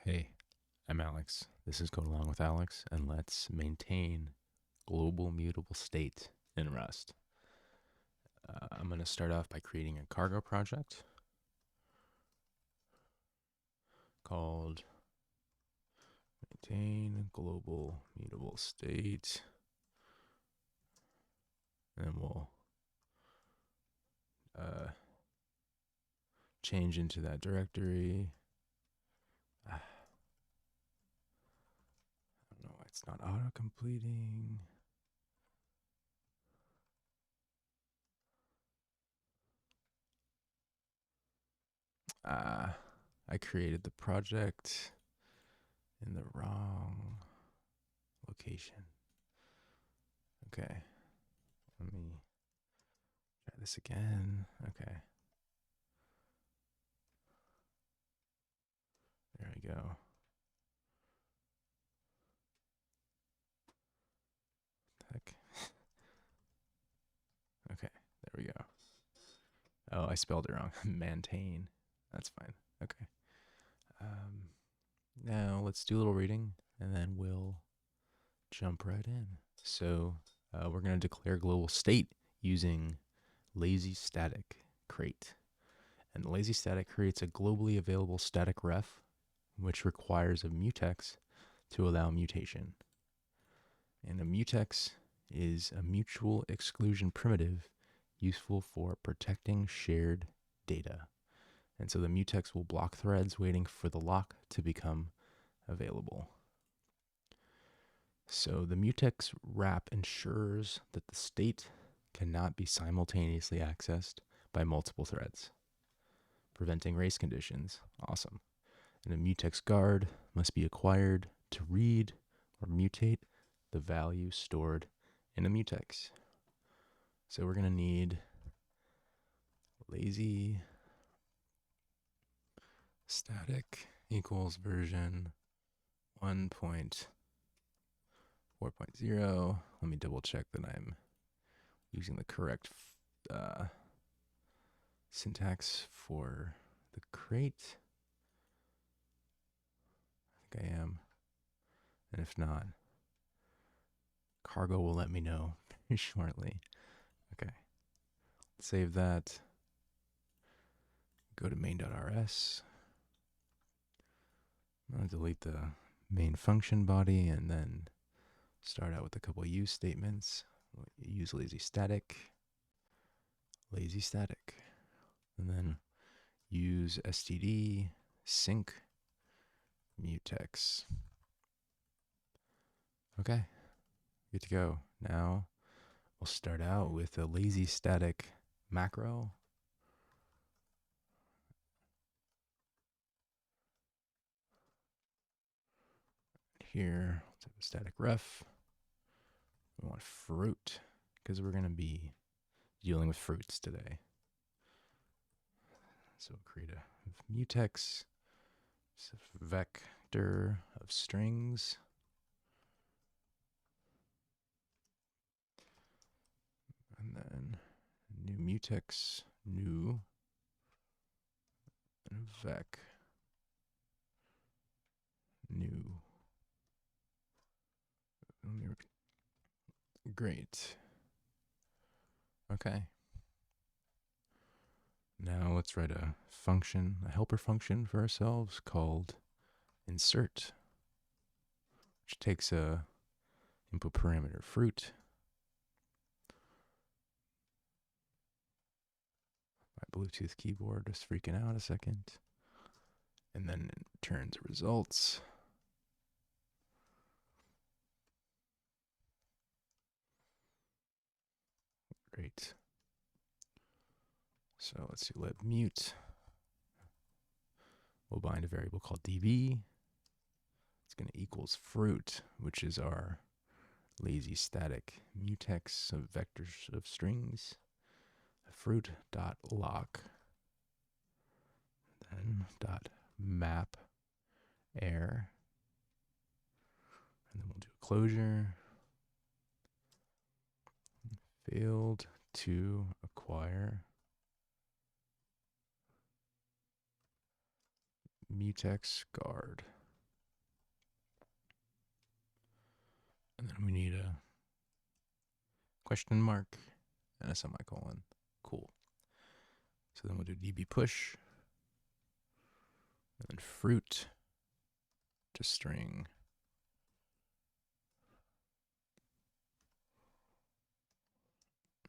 Hey, I'm Alex. This is Code Along with Alex, and let's maintain global mutable state in Rust. I'm going to start off by creating a cargo project called maintain global mutable state. And we'll change into that directory. I don't know why it's not auto-completing. I created the project in the wrong location. Okay, let me try this again. Okay. There we go. Heck. Okay, there we go. Oh, I spelled it wrong. Maintain. That's fine. Okay. Now let's do a little reading, and then we'll jump right in. So we're going to declare global state using lazy static crate. And lazy static creates a globally available static ref, which requires a mutex to allow mutation. And a mutex is a mutual exclusion primitive useful for protecting shared data. And so the mutex will block threads waiting for the lock to become available. So the mutex wrap ensures that the state cannot be simultaneously accessed by multiple threads, preventing race conditions. Awesome. And a mutex guard must be acquired to read or mutate the value stored in a mutex. So we're going to need lazy static equals version 1.4.0. Let me double check that I'm using the correct syntax for the crate. I think I am. And if not, Cargo will let me know very shortly. Okay. Save that. Go to main.rs. I'm going to delete the main function body and then start out with a couple use statements. Use lazy static, and then use std sync mutex. Okay, good to go. Now we'll start out with a lazy static macro. Here, let's have a static ref. We want fruit because we're going to be dealing with fruits today. So we'll create a mutex, vector of strings. And then new mutex, new, and vec, new. Great. Okay. Now let's write a function, a helper function for ourselves called insert, which takes a input parameter fruit. My Bluetooth keyboard is freaking out a second. And then it turns results. Great. So let's do let mute. We'll bind a variable called db. It's going to equals fruit, which is our lazy static mutex of vectors of strings. Fruit dot lock, then dot map air, and then we'll do a closure. Failed to acquire mutex guard. And then we need a question mark and a semicolon. Cool. So then we'll do db push, and then fruit to string.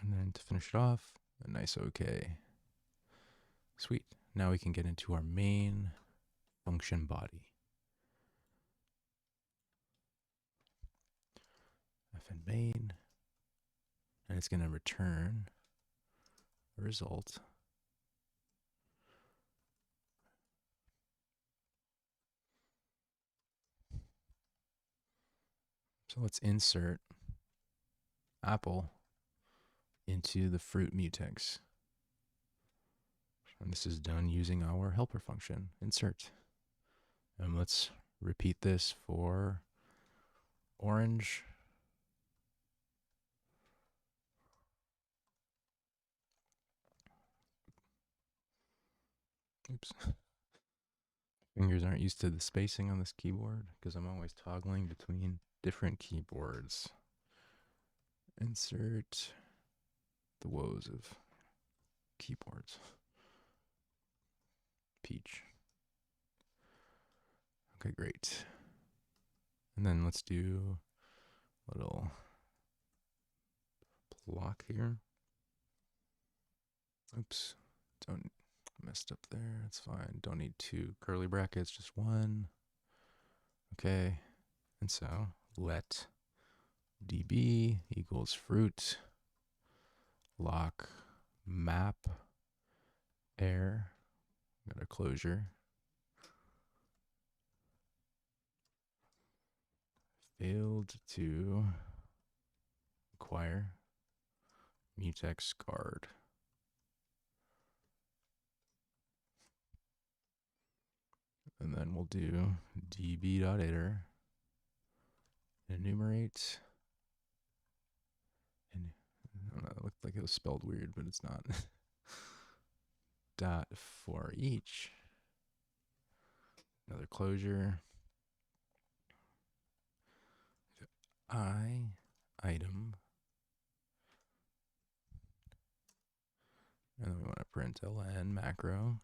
And then to finish it off, a nice OK. Sweet. Now we can get into our main function body. Fn main, and it's going to return a result. So let's insert apple into the fruit mutex. And this is done using our helper function, insert. And let's repeat this for orange. Oops. Fingers aren't used to the spacing on this keyboard because I'm always toggling between different keyboards. Insert the woes of keyboards. Peach. Okay, great. And then let's do a little block here. Oops, don't messed up there. It's fine. Don't need two curly brackets, just one. Okay, and so let db equals fruit lock map air. Got a closure. Failed to acquire mutex guard. And then we'll do db.iter enumerate. And I don't know, it looked like it was spelled weird, but it's not. Dot for each. Another closure. Item. And then we want to print ln macro.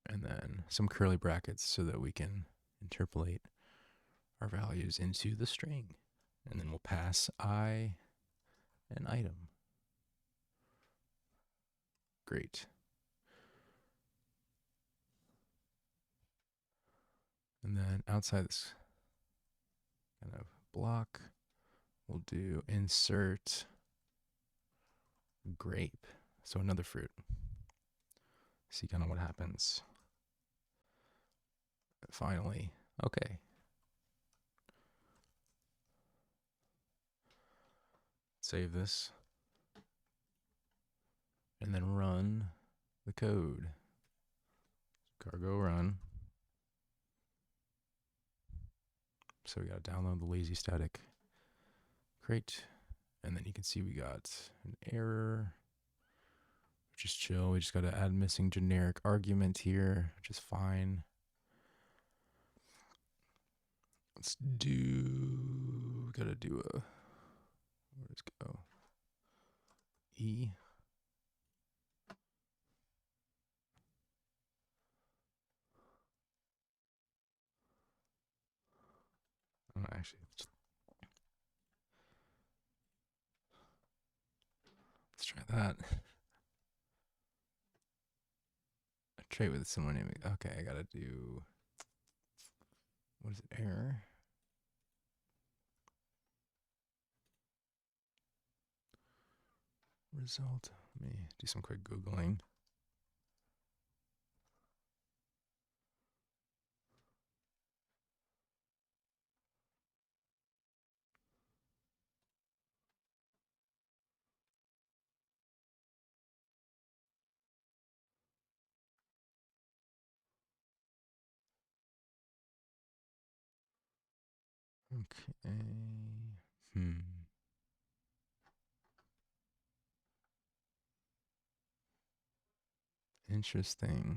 And then some curly brackets so that we can interpolate our values into the string. And then we'll pass I an item. Great. And then outside this kind of block, we'll do insert grape. So another fruit. See kind of what happens. Finally, okay. Save this. And then run the code. Cargo run. So we got to download the lazy static crate. And then you can see we got an error, which is chill. We just got to add missing generic argument here, which is fine. Let's do, got to do a, where does it go? E. Oh, actually, let's try that. A trait with a similar name. Okay, I got to do, what is it, error? Result. Let me do some quick Googling. Okay. Interesting.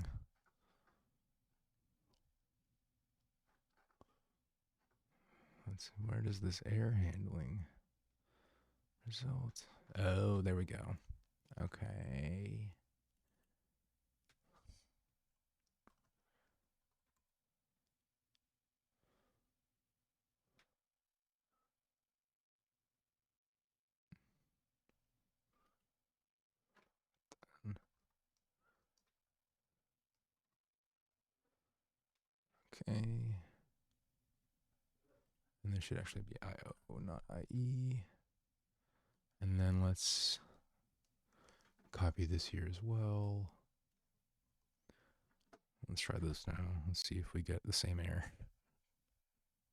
Let's see, where does this error handling result? Oh, there we go. Okay. Okay. And there should actually be IO, not IE. And then let's copy this here as well. Let's try this now. Let's see if we get the same error.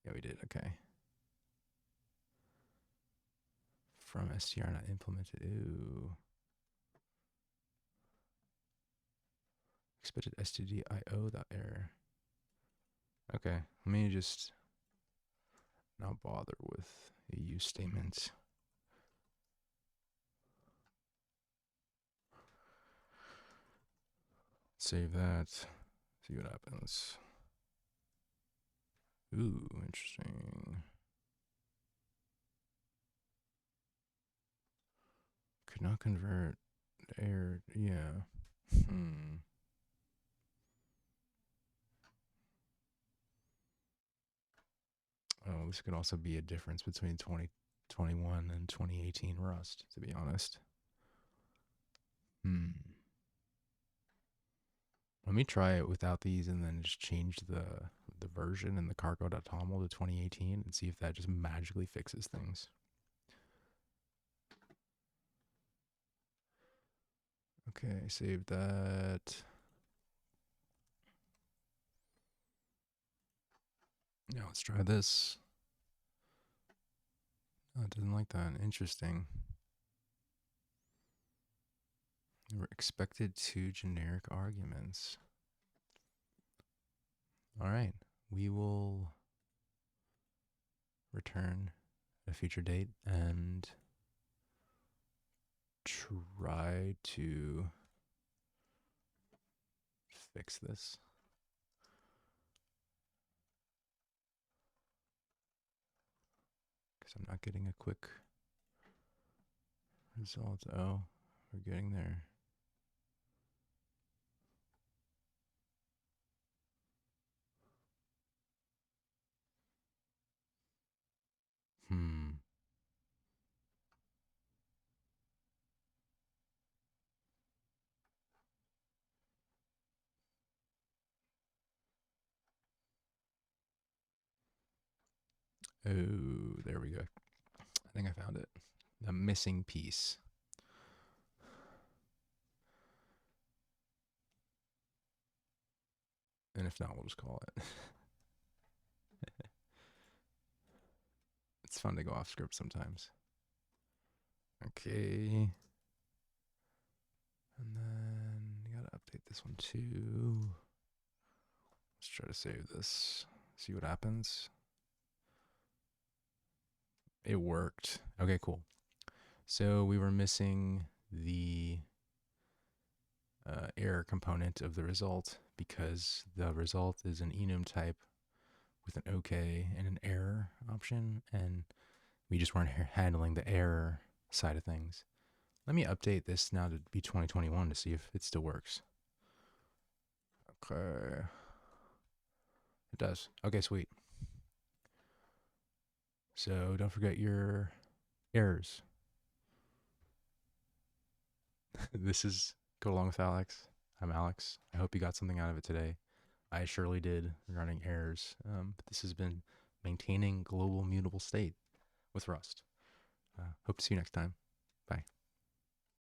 Yeah, we did. Okay. From str not implemented. Ooh. Expected stdio dot error. Okay. Let me just not bother with a use statement. Save that. See what happens. Ooh, interesting. Could not convert error. Yeah. Oh, this could also be a difference between 2021 and 2018 Rust, to be honest. Let me try it without these and then just change the version in the cargo.toml to 2018 and see if that just magically fixes things. Okay, save that. Now let's try this. Oh, it doesn't like that. Interesting. We're expected two generic arguments. All right, we will return at a future date and try to fix this. Because I'm not getting a quick result. Oh, we're getting there. Oh, there we go. I think I found it. The missing piece. And if not, we'll just call it. It's fun to go off script sometimes. Okay. And then you gotta update this one too. Let's try to save this. See what happens. It worked. Okay, cool. So we were missing the error component of the result because the result is an enum type with an OK and an error option, and we just weren't handling the error side of things. Let me update this now to be 2021 to see if it still works. Okay. It does. Okay, sweet. So don't forget your errors. This is Go Along with Alex. I'm Alex. I hope you got something out of it today. I surely did regarding errors. But this has been Maintaining Global Mutable State with Rust. Hope to see you next time. Bye.